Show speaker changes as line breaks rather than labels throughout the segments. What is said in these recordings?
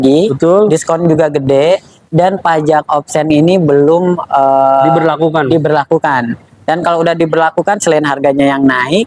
Betul.
Diskon juga gede, dan pajak option ini belum diberlakukan. Dan kalau udah diberlakukan, selain harganya yang naik,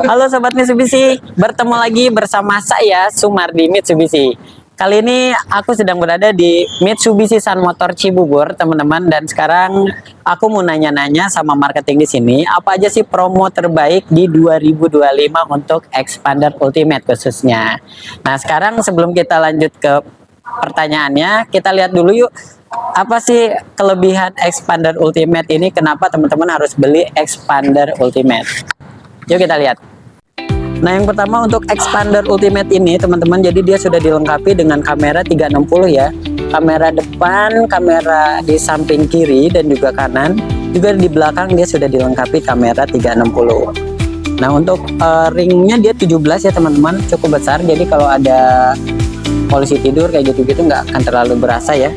halo Sobat Mitsubishi, bertemu lagi bersama saya Sumardi Mitsubishi. Kali ini aku sedang berada di Mitsubishi Sun Motor Cibubur, teman-teman. Dan sekarang aku mau nanya-nanya sama marketing di sini, apa aja sih promo terbaik di 2025 untuk Xpander Ultimate khususnya. Nah, sekarang sebelum kita lanjut ke pertanyaannya, kita lihat dulu yuk, apa sih kelebihan Xpander Ultimate ini, kenapa teman-teman harus beli Xpander Ultimate. Yuk kita lihat. Nah, yang pertama untuk Xpander Ultimate ini, teman-teman, jadi dia sudah dilengkapi dengan kamera 360 ya. Kamera depan, kamera di samping kiri dan juga kanan. Juga di belakang dia sudah dilengkapi kamera 360. Nah, untuk ringnya dia 17 ya, teman-teman, cukup besar. Jadi kalau ada polisi tidur kayak gitu-gitu nggak akan terlalu berasa ya.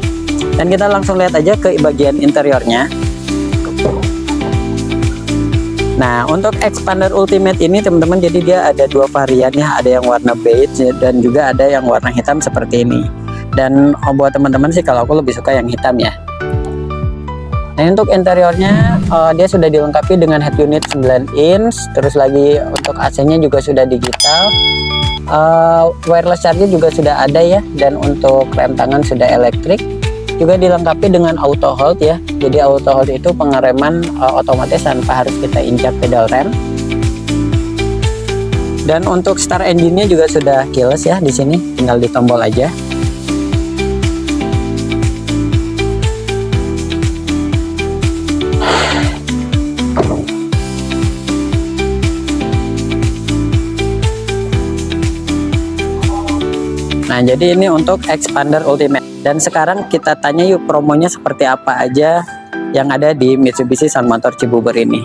Dan kita langsung lihat aja ke bagian interiornya. Nah, untuk Xpander Ultimate ini, teman-teman, jadi dia ada dua varian ya, ada yang warna beige dan juga ada yang warna hitam seperti ini. Dan buat teman-teman sih, kalau aku lebih suka yang hitam ya. Nah, untuk interiornya dia sudah dilengkapi dengan head unit 9 inch, terus lagi untuk AC-nya juga sudah digital. Wireless charger juga sudah ada ya, dan untuk rem tangan sudah elektrik. Juga dilengkapi dengan auto hold ya. Jadi auto hold itu pengereman otomatis tanpa harus kita injak pedal rem. Dan untuk start engine-nya juga sudah keyless ya di sini, tinggal ditombol aja. Nah, jadi ini untuk Xpander Ultimate. Dan sekarang kita tanya yuk, promonya seperti apa aja yang ada di Mitsubishi Sun Motor Cibubur ini.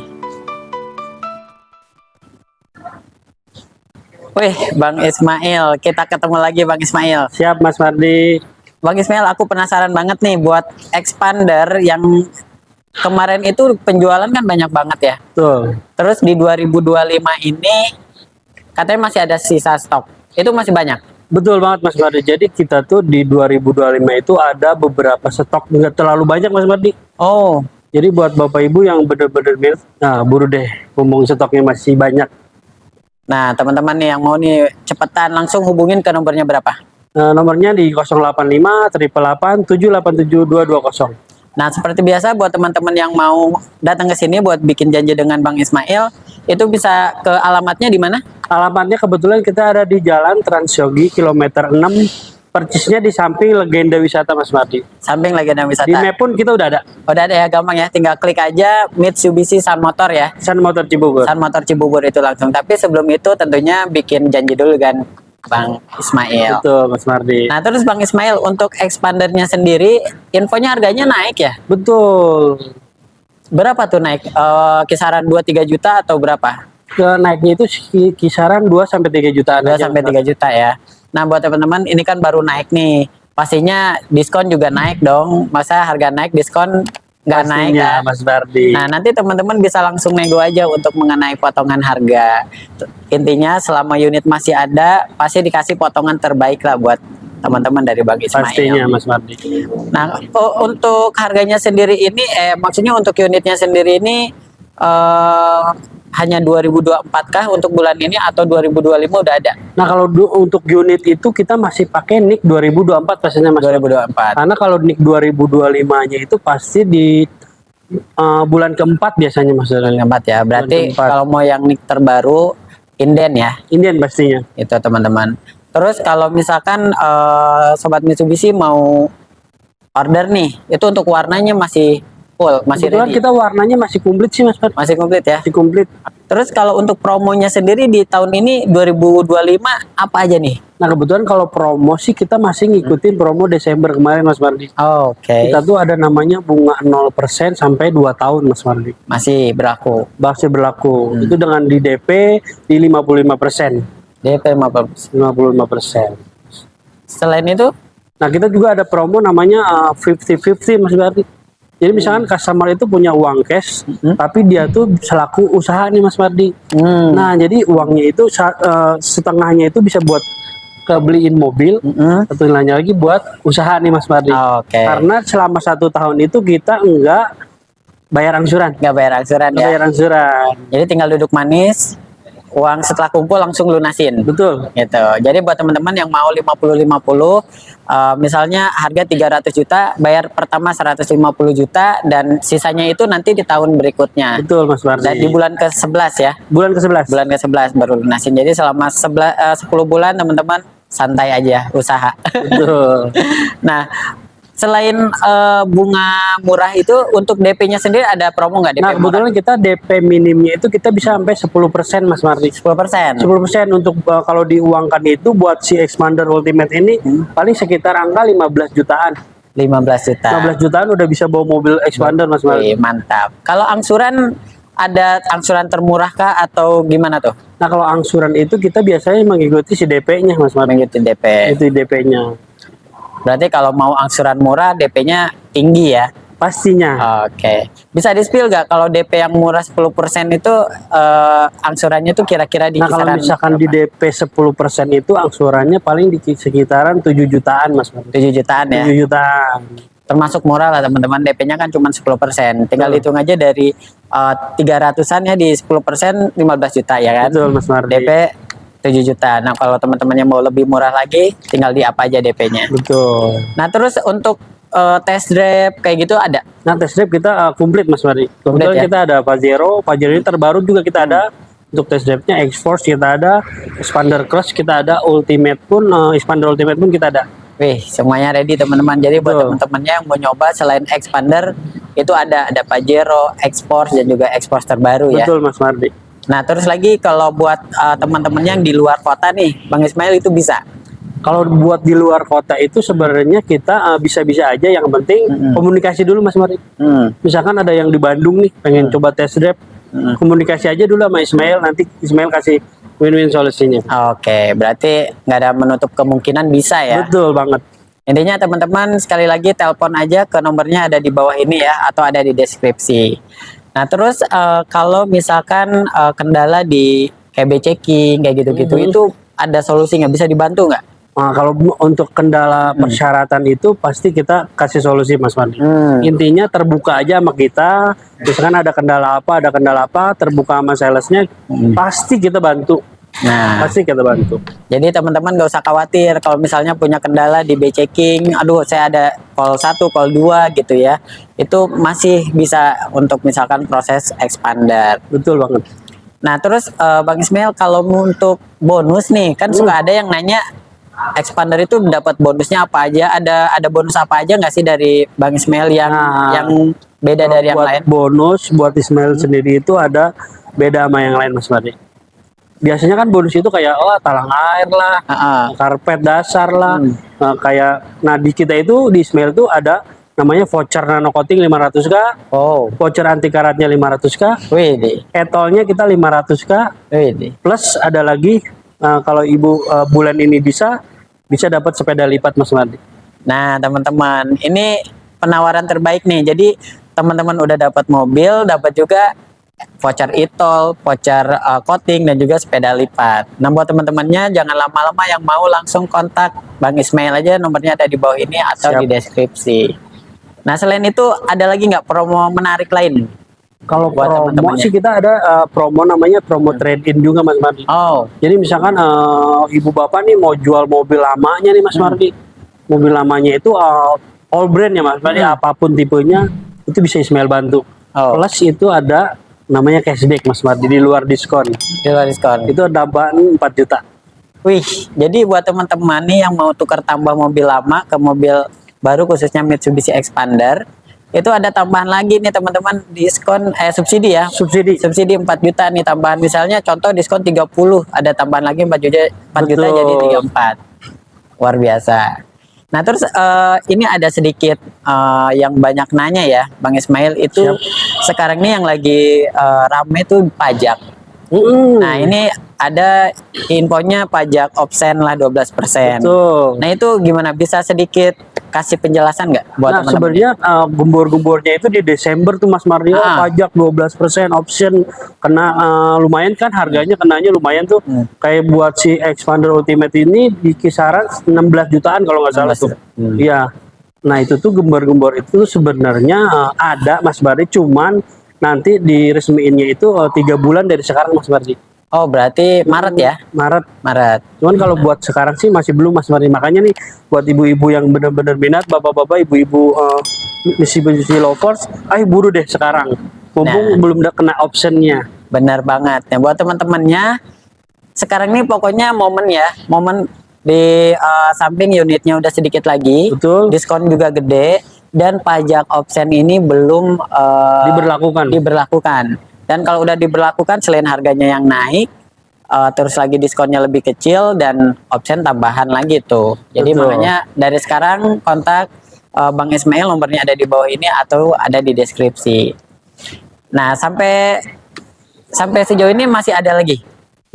Wih, Bang Ismail, kita ketemu lagi Bang Ismail.
Siap Mas Mardi.
Bang Ismail, aku penasaran banget nih buat Xpander yang kemarin itu penjualan kan banyak banget ya.
Tuh.
Terus di 2025 ini katanya masih ada sisa stok. Itu masih banyak?
Betul banget Mas Mardi. Jadi kita tuh di 2025 itu ada beberapa stok, nggak terlalu banyak Mas Mardi.
Oh.
Jadi buat Bapak Ibu yang bener-bener nah buru deh, ngomong stoknya masih banyak.
Nah, teman-teman nih yang mau nih cepetan langsung hubungin ke nomornya berapa?
Nomornya di 085 888 787 220.
Nah, seperti biasa buat teman-teman yang mau datang ke sini buat bikin janji dengan Bang Ismail, itu bisa ke alamatnya di mana?
Alamatnya kebetulan kita ada di Jalan Transyogi kilometer 6, persisnya di samping Legenda Wisata Mas Mardi.
Samping Legenda Wisata.
Di map pun kita udah ada.
Udah ada ya, gampang ya, tinggal klik aja Mitsubishi Sun Motor ya.
Sun Motor Cibubur.
Sun Motor Cibubur itu langsung. Tapi sebelum itu tentunya bikin janji dulu kan Bang Ismail.
Betul Mas Mardi.
Nah, terus Bang Ismail untuk Xpandernya sendiri, infonya harganya naik ya?
Betul.
Berapa tuh naik? Kisaran 2-3 juta atau berapa?
Naiknya itu kisaran 2-3 jutaan.
2-3 juta ya. Nah, buat teman-teman ini kan baru naik nih. Pastinya diskon juga naik dong. Masa harga naik diskon nggak naik kan?
Mas Bardi.
Nah, nanti teman-teman bisa langsung nego aja untuk mengenai potongan harga. Intinya selama unit masih ada, pasti dikasih potongan terbaik lah buat teman-teman dari Bang Ismail.
Pastinya Mas Bardi.
Nah, untuk harganya sendiri ini, maksudnya untuk unitnya sendiri ini hanya 2024 kah untuk bulan ini atau 2025 udah ada?
Nah, kalau untuk unit itu kita masih pakai NIK 2024 pastinya Mas.
2024.
Karena kalau NIK 2025-nya itu pasti di bulan keempat biasanya Mas.
Bulan keempat ya. Berarti kalau mau yang NIK terbaru inden ya.
Inden pastinya.
Itu teman-teman. Terus kalau misalkan Sobat Mitsubishi mau order nih, itu untuk warnanya masih full, masih
kebetulan
ready.
Kita warnanya masih komplit sih Mas.
Masih komplit ya?
Masih komplit.
Terus kalau untuk promonya sendiri di tahun ini 2025 apa aja nih?
Nah, kebetulan kalau promo sih kita masih ngikutin promo Desember kemarin Mas Mardi.
Oh, oke.
Kita tuh ada namanya bunga 0% sampai 2 tahun Mas Mardi.
Masih berlaku.
Masih berlaku. Itu dengan di DP di 55%.
DP 55%.
55%.
Selain itu?
Nah, kita juga ada promo namanya 50-50 Mas Mardi. Jadi misalkan customer itu punya uang cash, tapi dia tuh selaku usaha nih Mas Mardi. Nah, jadi uangnya itu setengahnya itu bisa buat kebeliin mobil, satu lainnya lagi buat usaha nih Mas Mardi.
Oke.
Karena selama 1 tahun itu kita enggak bayar angsuran.
Nggak bayar angsuran
Nggak
ya.
bayar angsuran.
Jadi tinggal duduk manis, uang setelah kumpul langsung lunasin.
Betul.
Gitu. Jadi buat teman-teman yang mau 50-50, misalnya harga 300 juta, bayar pertama 150 juta dan sisanya itu nanti di tahun berikutnya.
Betul Mas Mardi.
Dan di bulan ke-11 ya.
Bulan ke-11.
Bulan ke-11 baru lunasin. Jadi selama 10 bulan teman-teman santai aja usaha.
Betul.
Nah, selain bunga murah itu untuk DP-nya sendiri ada promo nggak DP
Nah,
murah?
kebetulan kita DP minimnya itu kita bisa sampai 10% Mas Mardi.
10%.
10% untuk kalau diuangkan itu buat si Expander Ultimate ini paling sekitar angka 15 jutaan.
15 juta.
15 jutaan udah bisa bawa mobil Expander Mas Mardi.
Wih, mantap. Kalau angsuran ada angsuran termurah kah atau gimana tuh?
Nah, kalau angsuran itu kita biasanya mengikuti si DP-nya Mas Mardi.
Mengikuti DP.
Itu DP-nya.
Berarti kalau mau angsuran murah DP-nya tinggi ya?
Pastinya.
Oke. Bisa di-spill nggak kalau DP yang murah 10% itu angsurannya tuh kira-kira di
Nah, kalau
kisaran
misalkan di
berapa?
DP 10% itu angsurannya paling di sekitaran 7 jutaan Mas Mardi.
7 jutaan ya?
7 jutaan.
Termasuk murah lah teman-teman, DP-nya kan cuma 10%. Tinggal hitung aja dari 300-an ya, di 10% 15 juta ya kan?
Betul Mas Mardi.
DP 7 juta. Nah, kalau teman-temannya mau lebih murah lagi, tinggal di apa aja DP-nya.
Betul.
Nah, terus untuk test drive kayak gitu ada?
Nah, test drive kita komplit Mas Mardi.
Komplit
Kebetulan
ya?
kita ada Pajero ini terbaru juga kita ada. Untuk test drive-nya X-Force kita ada, Expander Cross kita ada, Ultimate pun Expander Ultimate pun kita ada.
Wih, semuanya ready teman-teman. Jadi buat
Betul.
teman-temannya yang mau nyoba selain Expander itu ada Pajero, X-Force dan juga X-Force terbaru ya.
Betul Mas Mardi.
Nah, terus lagi kalau buat teman-teman yang di luar kota nih, Bang Ismail itu bisa.
Kalau buat di luar kota itu sebenarnya kita bisa-bisa aja, yang penting komunikasi dulu Mas Mardi. Misalkan ada yang di Bandung nih pengen coba test drive, komunikasi aja dulu sama Ismail, nanti Ismail kasih win-win solusinya.
Oke, berarti nggak ada menutup kemungkinan bisa ya.
Betul banget.
Intinya teman-teman sekali lagi telepon aja ke nomornya ada di bawah ini ya, atau ada di deskripsi. Nah, terus kalau misalkan kendala di KB checking kayak gitu-gitu, itu ada solusi nggak, bisa dibantu nggak?
Nah, kalau untuk kendala persyaratan itu pasti kita kasih solusi Mas Mardi. Intinya terbuka aja sama kita. Misalkan ada kendala apa, terbuka sama salesnya, pasti kita bantu.
Nah,
Pasti kita bantu.
jadi teman-teman nggak usah khawatir kalau misalnya punya kendala di B-checking, aduh saya ada call 1, call 2 gitu ya. Itu masih bisa untuk misalkan proses expander.
Betul banget.
Nah, terus Bang Ismail kalau untuk bonus nih, kan suka ada yang nanya expander itu dapat bonusnya apa aja? Ada bonus apa aja nggak sih dari Bang Ismail yang beda
Kalau
dari yang
buat
lain?
bonus buat Ismail sendiri itu ada beda sama yang lain Mas Mardi. Biasanya kan bonus itu kayak talang air lah, karpet dasar lah, nah di kita itu di Ismail itu ada namanya voucher nano coating 500k, voucher anti karatnya 500k,
Wih,
etolnya kita 500k, plus ada lagi kalau ibu bulan ini bisa dapat sepeda lipat Mas Mardi.
nah teman-teman, ini penawaran terbaik nih. Jadi teman-teman udah dapat mobil, dapat juga voucher e-tol, voucher coating dan juga sepeda lipat. Nah, buat teman-temannya jangan lama-lama, yang mau langsung kontak Bang Ismail aja, nomornya ada di bawah ini atau di deskripsi. Nah, selain itu ada lagi nggak promo menarik lain?
Kalau
buat
promo
teman-temannya?
sih kita ada promo namanya promo trade-in juga Mas Mardi. Jadi misalkan ibu bapak nih mau jual mobil lamanya nih Mas Mardi. Mobil lamanya itu all brand ya Mas Mardi, apapun tipenya itu bisa Ismail bantu. Plus itu ada namanya cashback Mas Mardi, di luar diskon.
Di luar diskon.
Itu tambahan 4 juta.
Wih, jadi buat teman-teman nih yang mau tukar tambah mobil lama ke mobil baru khususnya Mitsubishi Expander, itu ada tambahan lagi nih teman-teman, diskon subsidi ya. Subsidi 4 juta nih tambahan. Misalnya contoh diskon 30, ada tambahan lagi 4 juta jadi 34. Luar biasa. Nah, terus ini ada sedikit yang banyak nanya ya Bang Ismail, itu sekarang ini yang lagi rame tuh pajak. Nah, ini ada infonya pajak absen lah 12%.
Betul.
Nah, itu gimana? Bisa sedikit kasih penjelasan nggak buat
Nah,
teman-teman?
sebenarnya gembor-gembornya itu di Desember tuh Mas Mardi, pajak 12%, option kena lumayan kan harganya kenanya lumayan tuh. Kayak buat si Expander Ultimate ini di kisaran 16 jutaan kalau nggak salah
16
tuh.
juta.
Iya. Nah, itu tuh gembor-gembor itu sebenarnya ada Mas Mardi, cuman nanti diresmiinnya itu 3 bulan dari sekarang Mas Mardi.
Oh, berarti Maret ya?
Maret.
Maret.
Cuman kalau buat sekarang sih masih belum Mas Mardi. Makanya nih buat ibu-ibu yang benar-benar minat, bapak-bapak, ibu-ibu Mitsubishi lovers, ayo buru deh sekarang. Mumpung belum kena optionnya.
Benar banget. Nah, buat teman-temannya, sekarang ini pokoknya momen ya, momen di samping unitnya udah sedikit lagi,
Betul.
diskon juga gede, dan pajak option ini belum diberlakukan. Dan kalau udah diberlakukan, selain harganya yang naik, terus lagi diskonnya lebih kecil dan option tambahan lagi tuh. Jadi
Betul.
makanya dari sekarang kontak Bang Ismail, nomornya ada di bawah ini atau ada di deskripsi. Nah, sampai sejauh ini masih ada lagi.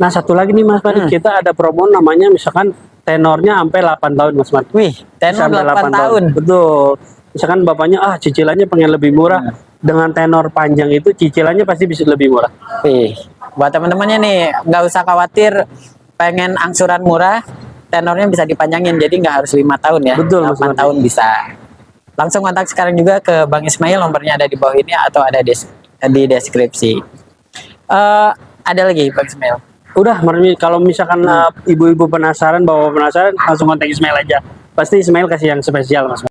Nah, satu lagi nih Mas Mardi, kita ada promo namanya misalkan tenornya sampai 8 tahun Mas Mardi.
Wih, tenor
Sampai
8 tahun.
Betul. Misalkan bapaknya cicilannya pengen lebih murah, dengan tenor panjang itu cicilannya pasti bisa lebih murah.
Wih, buat teman-temannya nih, nggak usah khawatir pengen angsuran murah, tenornya bisa dipanjangin, jadi nggak harus 5 tahun ya.
Betul,
8 tahun bisa. Langsung kontak sekarang juga ke Bang Ismail, nomornya ada di bawah ini atau ada di deskripsi. Ada lagi Bang Ismail?
Udah, Marmi, kalau misalkan ibu-ibu penasaran, bapak penasaran, langsung kontak Ismail aja. Pasti Ismail kasih yang spesial, Mas.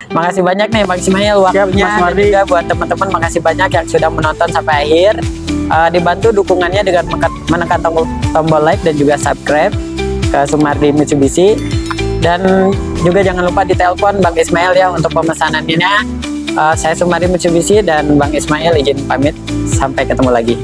Makasih banyak nih Bang Ismail waktunya, dan juga buat teman-teman makasih banyak yang sudah menonton sampai akhir. Dibantu dukungannya dengan menekan tombol like dan juga subscribe ke Sumardi Mitsubishi. Dan juga jangan lupa ditelepon Bang Ismail ya untuk pemesanannya. Saya Sumardi Mitsubishi dan Bang Ismail izin pamit, sampai ketemu lagi.